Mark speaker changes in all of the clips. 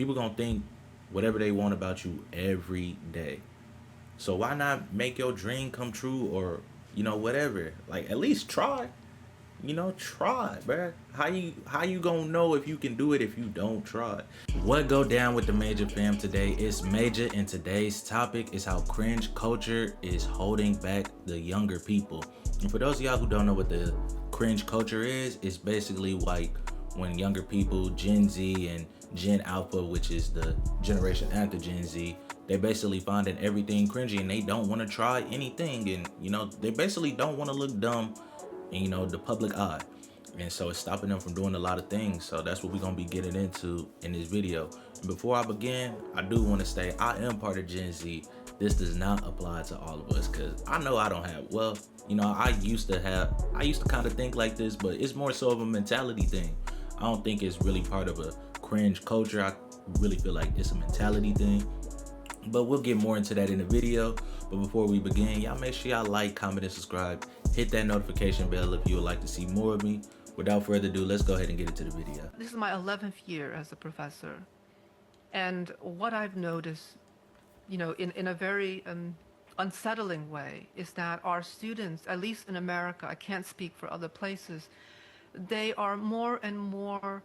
Speaker 1: People gonna think whatever they want about you every day. So why not make your dream come true, or whatever? Like, at least try. Try, bruh. How you gonna know if you can do it if you don't try? What go down with the Major fam today? It's Major, and today's topic is how cringe culture is holding back the younger people. And for those of y'all who don't know what the cringe culture is, it's basically like when younger people, Gen Z and Gen Alpha, which is the generation after Gen Z, they basically finding everything cringy and they don't want to try anything, and they basically don't want to look dumb in the public eye, and so it's stopping them from doing a lot of things. So that's what we're gonna be getting into in this video. And before I begin, I do want to say I am part of Gen Z. This does not apply to all of us, because I know I don't have, well, I used to kind of think like this, but it's more so of a mentality thing. I don't think it's really part of a cringe culture. I really feel like it's a mentality thing, but we'll get more into that in the video. But before we begin, y'all make sure y'all like, comment, and subscribe. Hit that notification bell if you would like to see more of me. Without further ado, let's go ahead and get into the video.
Speaker 2: This is my 11th year as a professor. And what I've noticed, in a very unsettling way, is that our students, at least in America, I can't speak for other places, they are more and more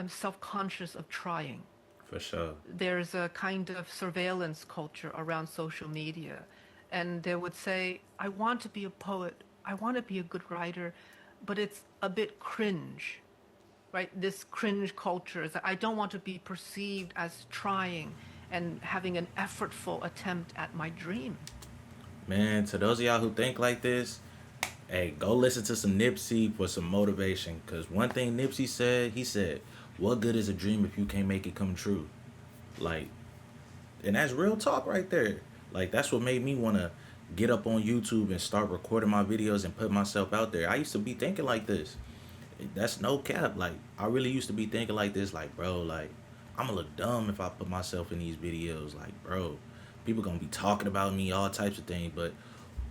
Speaker 2: self-conscious of trying.
Speaker 1: For sure.
Speaker 2: There's a kind of surveillance culture around social media. And they would say, I want to be a poet, I want to be a good writer, but it's a bit cringe, right? This cringe culture is that I don't want to be perceived as trying and having an effortful attempt at my dream.
Speaker 1: Man, to those of y'all who think like this, hey, go listen to some Nipsey for some motivation. Because one thing Nipsey said, he said, what good is a dream if you can't make it come true? Like, and that's real talk right there. Like, that's what made me want to get up on YouTube and start recording my videos and put myself out there. I used to be thinking like this. That's no cap. Like, I really used to be thinking like this. Like, bro, like, I'm gonna look dumb if I put myself in these videos. Like, bro, people gonna be talking about me, all types of things. But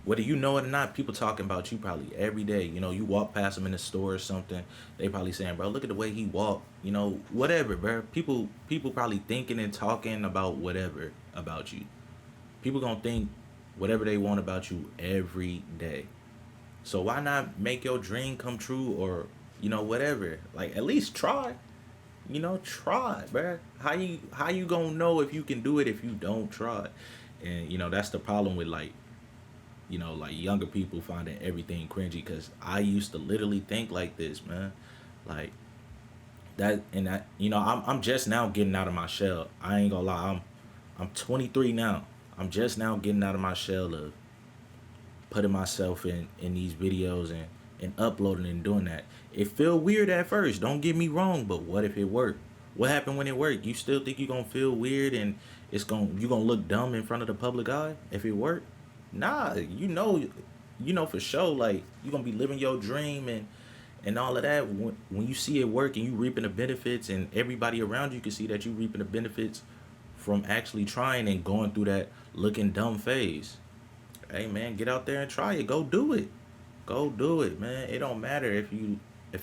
Speaker 1: whether you know it or not, people talking about you probably every day. You walk past them in the store or something, they probably saying, bro, look at the way he walked. Whatever, bro. People probably thinking and talking about whatever about you. People gonna think whatever they want about you every day. So why not make your dream come true, or whatever? Like, at least try. Try, bruh. How you gonna know if you can do it if you don't try? And that's the problem with like younger people finding everything cringy, because I used to literally think like this, man. Like that, and that, I'm just now getting out of my shell. I ain't gonna lie, I'm 23 now. I'm just now getting out of my shell of putting myself in these videos and uploading and doing that. It feel weird at first, don't get me wrong, but what if it worked? What happened when it worked? You still think you're gonna feel weird and you gonna look dumb in front of the public eye if it worked? Nah, for sure, like, you're gonna be living your dream and all of that when you see it work and you reaping the benefits, and everybody around you can see that you reaping the benefits from actually trying and going through that looking dumb phase. Hey, man, get out there and try it. Go do it. Go do it, man. It don't matter if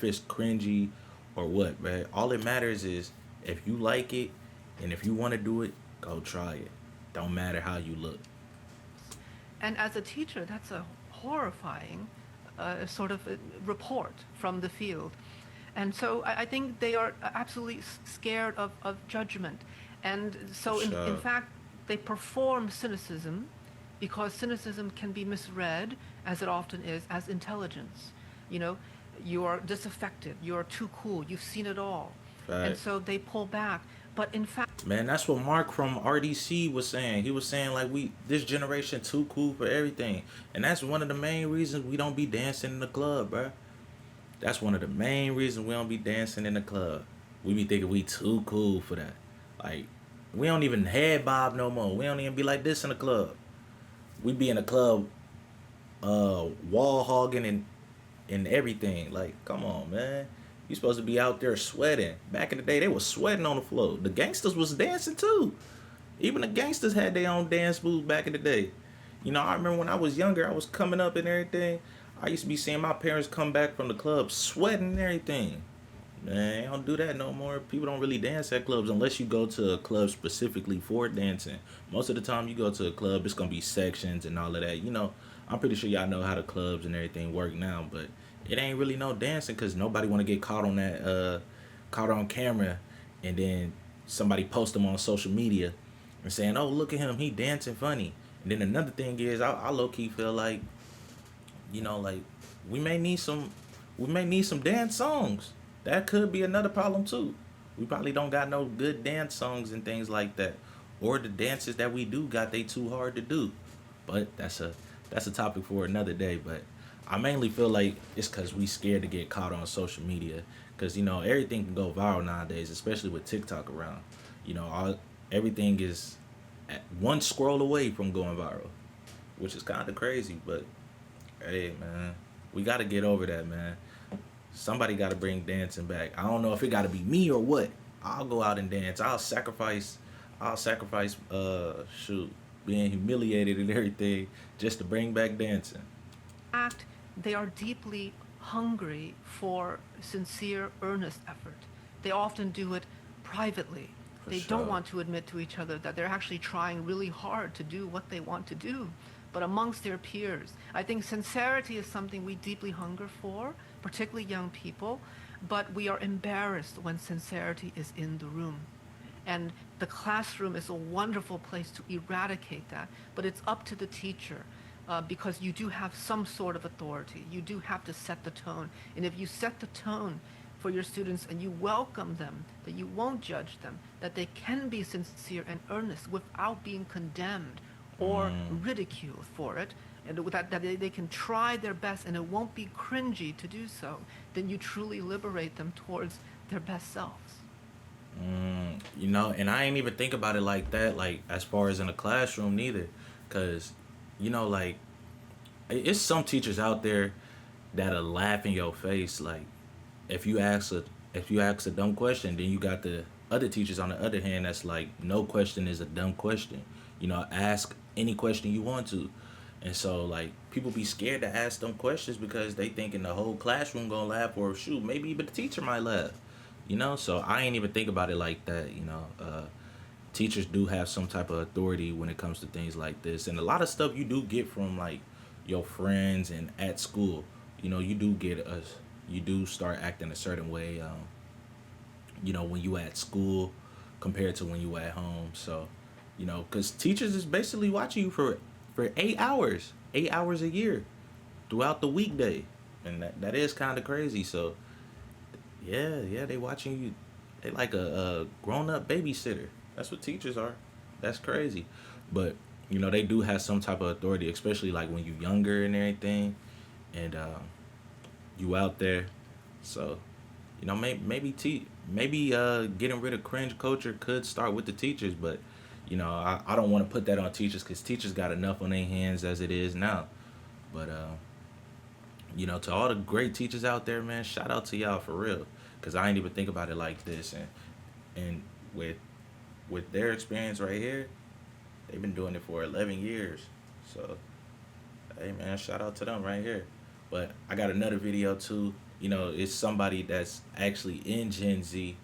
Speaker 1: it's cringy or what, man. All it matters is if you like it, and if you want to do it, go try it. Don't matter how you look.
Speaker 2: And as a teacher, that's a horrifying sort of report from the field. And so I think they are absolutely scared of judgment. And so,
Speaker 1: Sure.
Speaker 2: in fact, they perform cynicism, because cynicism can be misread, as it often is, as intelligence. You are disaffected, you are too cool, you've seen it all.
Speaker 1: Right.
Speaker 2: And so they pull back. But in fact,
Speaker 1: Man, that's what Mark from RDC was saying. He was saying, like, this generation too cool for everything. And that's one of the main reasons we don't be dancing in the club, bruh. That's one of the main reasons we don't be dancing in the club. We be thinking we too cool for that. Like, we don't even head bob no more. We don't even be like this in the club. We be in the club wall hogging and everything. Like, come on, man. You supposed to be out there sweating. Back in the day, they was sweating on the floor. The gangsters was dancing too. Even the gangsters had their own dance moves back in the day. I remember when I was younger, I was coming up and everything. I used to be seeing my parents come back from the club sweating and everything. Man, they don't do that no more. People don't really dance at clubs unless you go to a club specifically for dancing. Most of the time, you go to a club, it's gonna be sections and all of that. I'm pretty sure y'all know how the clubs and everything work now, but it ain't really no dancing because nobody want to get caught on that, caught on camera, and then somebody post them on social media and saying, "Oh, look at him, he dancing funny." And then another thing is, I low key feel like like we may need some we may need some dance songs. That could be another problem too. We probably don't got no good dance songs and things like that. Or the dances that we do got they too hard to do. But that's a topic for another day. But I mainly feel like it's cause we scared to get caught on social media. Cause everything can go viral nowadays, especially with TikTok around. Everything is at one scroll away from going viral, which is kind of crazy. But hey, man, we got to get over that, man. Somebody got to bring dancing back. I don't know if it got to be me or what. I'll go out and dance. I'll sacrifice. I'll sacrifice. Shoot, being humiliated and everything just to bring back dancing.
Speaker 2: Fact, they are deeply hungry for sincere, earnest effort. They often do it privately.
Speaker 1: For
Speaker 2: They don't
Speaker 1: sure.
Speaker 2: want to admit to each other that they're actually trying really hard to do what they want to do. But amongst their peers, I think sincerity is something we deeply hunger for, particularly young people, but we are embarrassed when sincerity is in the room. And the classroom is a wonderful place to eradicate that, but it's up to the teacher because you do have some sort of authority. You do have to set the tone. And if you set the tone for your students and you welcome them, that you won't judge them, that they can be sincere and earnest without being condemned or
Speaker 1: Mm,
Speaker 2: ridiculed for it, and that they can try their best and it won't be cringy to do so, then you truly liberate them towards their best selves.
Speaker 1: and I ain't even think about it like that, like as far as in a classroom neither, cause like it's some teachers out there that'll laugh in your face, like if you ask a dumb question, then you got the other teachers on the other hand that's like no question is a dumb question. Ask any question you want to. And so like people be scared to ask them questions because they thinking the whole classroom gonna laugh or shoot, maybe even the teacher might laugh. So I ain't even think about it like that. Teachers do have some type of authority when it comes to things like this. And a lot of stuff you do get from like your friends and at school. You do start acting a certain way when you at school compared to when you at home. So, cuz teachers is basically watching you for 8 hours, 8 hours a year throughout the weekday. And that is kind of crazy. So, yeah, they watching you. They like a grown up babysitter. That's what teachers are. That's crazy. But they do have some type of authority, especially like when you younger and everything, and you out there. So maybe getting rid of cringe culture could start with the teachers, but I don't want to put that on teachers because teachers got enough on their hands as it is now. But to all the great teachers out there, man, shout out to y'all for real. Cause I ain't even think about it like this, and with their experience right here, they've been doing it for 11 years. So hey, man, shout out to them right here. But I got another video too. It's somebody that's actually in Gen Z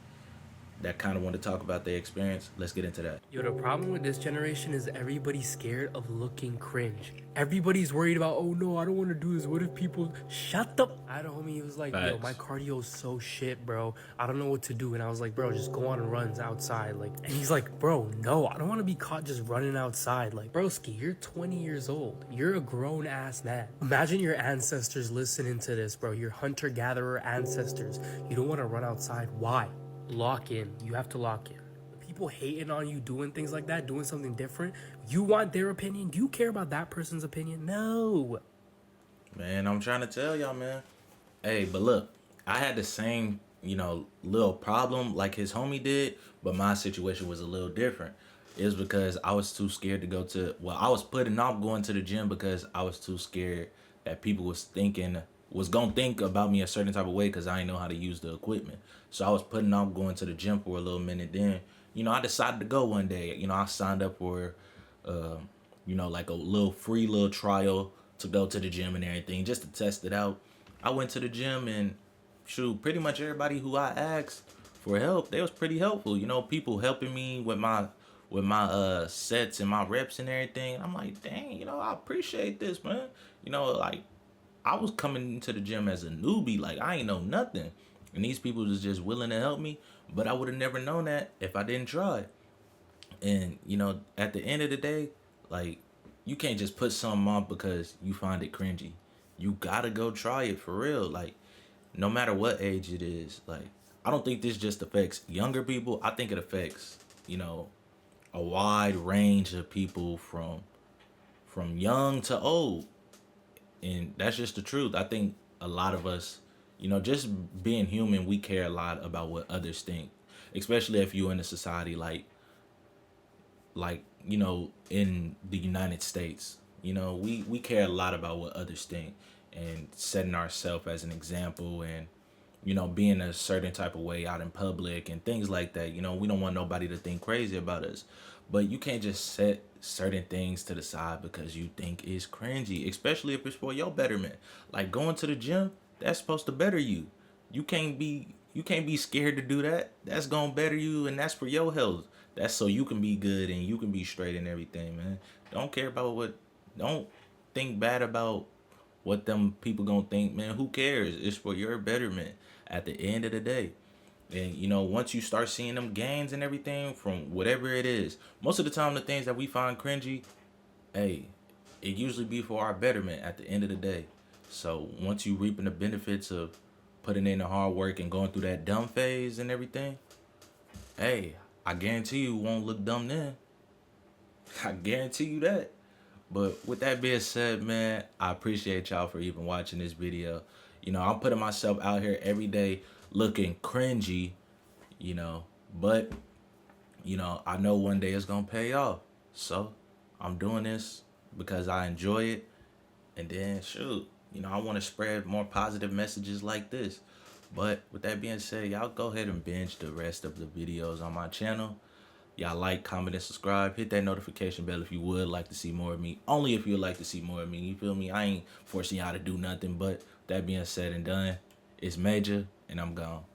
Speaker 1: that kind of want to talk about their experience. Let's get into that.
Speaker 3: Yo, the problem with this generation is everybody's scared of looking cringe. Everybody's worried about, oh no, I don't want to do this. What if people shut up? I had a homie, he was like, yo, my
Speaker 1: Facts.
Speaker 3: cardio's so shit, bro. I don't know what to do. And I was like, bro, just go on runs outside. Like, and he's like, bro, no, I don't want to be caught just running outside. Like, broski, you're 20 years old. You're a grown ass man. Imagine your ancestors listening to this, bro. Your hunter-gatherer ancestors. You don't want to run outside. Why? Lock in. You have to lock in. People hating on you doing things like that, doing something different. You want their opinion? Do you care about that person's opinion? No.
Speaker 1: Man, I'm trying to tell y'all, man. Hey, but look, I had the same, little problem like his homie did, but my situation was a little different. It was because I was too scared to go to, well, I was putting off going to the gym because I was too scared that people was gonna think about me a certain type of way because I didn't know how to use the equipment. So I was putting off going to the gym for a little minute. Then, I decided to go one day. I signed up for, uh, like a little free little trial to go to the gym and everything just to test it out. I went to the gym and shoot, pretty much everybody who I asked for help, they was pretty helpful. You know, people helping me with my sets and my reps and everything. I'm like, dang, you know, I appreciate this, man. You know, like I was coming into the gym as a newbie, like I ain't know nothing. And these people was just willing to help me, but I would have never known that if I didn't try. And you know, at the end of the day, like you can't just put something on because you find it cringy. You gotta go try it for real. Like no matter what age it is. Like I don't think this just affects younger people. I think it affects, you know, a wide range of people from young to old. And that's just the truth. I think a lot of us, you know, just being human, we care a lot about what others think. Especially if you're in a society like you know in the United States, you know we care a lot about what others think and setting ourselves as an example and you know being a certain type of way out in public and things like that. You know we don't want nobody to think crazy about us, but you can't just set certain things to the side because you think it's cringy, especially if it's for your betterment. Like going to the gym, that's supposed to better you. You can't be scared to do that. That's gonna better you, and that's for your health. That's so you can be good and you can be straight and everything, man. Don't care about what. Don't think bad about what them people gonna think, man. Who cares? It's for your betterment at the end of the day. And you know, once you start seeing them gains and everything from whatever it is, most of the time the things that we find cringy, hey, it usually be for our betterment at the end of the day. So once you reaping the benefits of putting in the hard work and going through that dumb phase and everything, hey, I guarantee you won't look dumb then. I guarantee you that. But with that being said, man, I appreciate y'all for even watching this video. You know, I'm putting myself out here every day looking cringy, you know, but you know, I know one day it's gonna pay off. So I'm doing this because I enjoy it. And then shoot, you know, I want to spread more positive messages like this. But with that being said, y'all go ahead and binge the rest of the videos on my channel. Y'all like, comment, and subscribe. Hit that notification bell if you would like to see more of me. Only if you would like to see more of me. You feel me? I ain't forcing y'all to do nothing. But that being said and done, it's Major, and I'm gone.